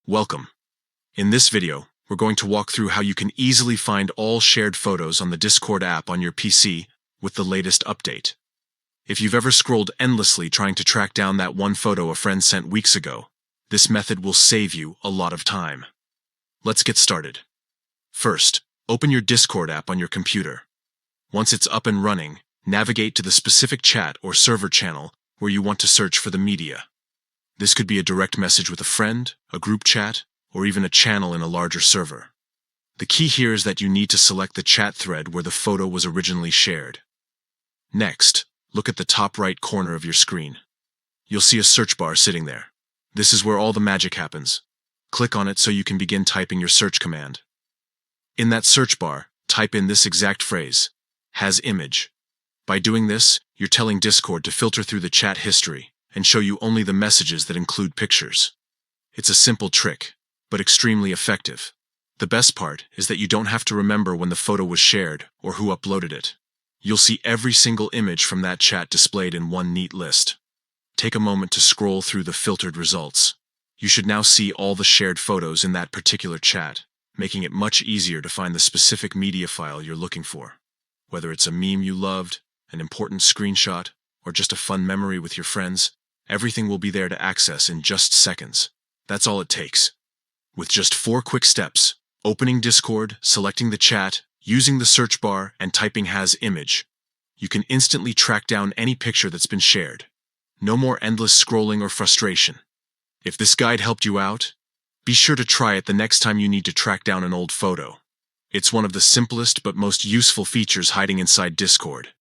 Welcome. In this video, we're going to walk through how you can easily find all shared photos on the Discord app on your PC with the latest update. If you've ever scrolled endlessly trying to track down that one photo a friend sent weeks ago, this method will save you a lot of time. Let's get started. First, open your Discord app on your computer. Once it's up and running, navigate to the specific chat or server channel where you want to search for the media. This could be a direct message with a friend, a group chat, or even a channel in a larger server. The key here is that you need to select the chat thread where the photo was originally shared. Next, look at the top right corner of your screen. You'll see a search bar sitting there. This is where all the magic happens. Click on it so you can begin typing your search command. In that search bar, type in this exact phrase, "has image." By doing this, you're telling Discord to filter through the chat history and show you only the messages that include pictures. It's a simple trick, but extremely effective. The best part is that you don't have to remember when the photo was shared or who uploaded it. You'll see every single image from that chat displayed in one neat list. Take a moment to scroll through the filtered results. You should now see all the shared photos in that particular chat, making it much easier to find the specific media file you're looking for. Whether it's a meme you loved, an important screenshot, or just a fun memory with your friends, everything will be there to access in just seconds. That's all it takes. With just 4 quick steps, opening Discord, selecting the chat, using the search bar, and typing "has image," you can instantly track down any picture that's been shared. No more endless scrolling or frustration. If this guide helped you out, be sure to try it the next time you need to track down an old photo. It's one of the simplest but most useful features hiding inside Discord.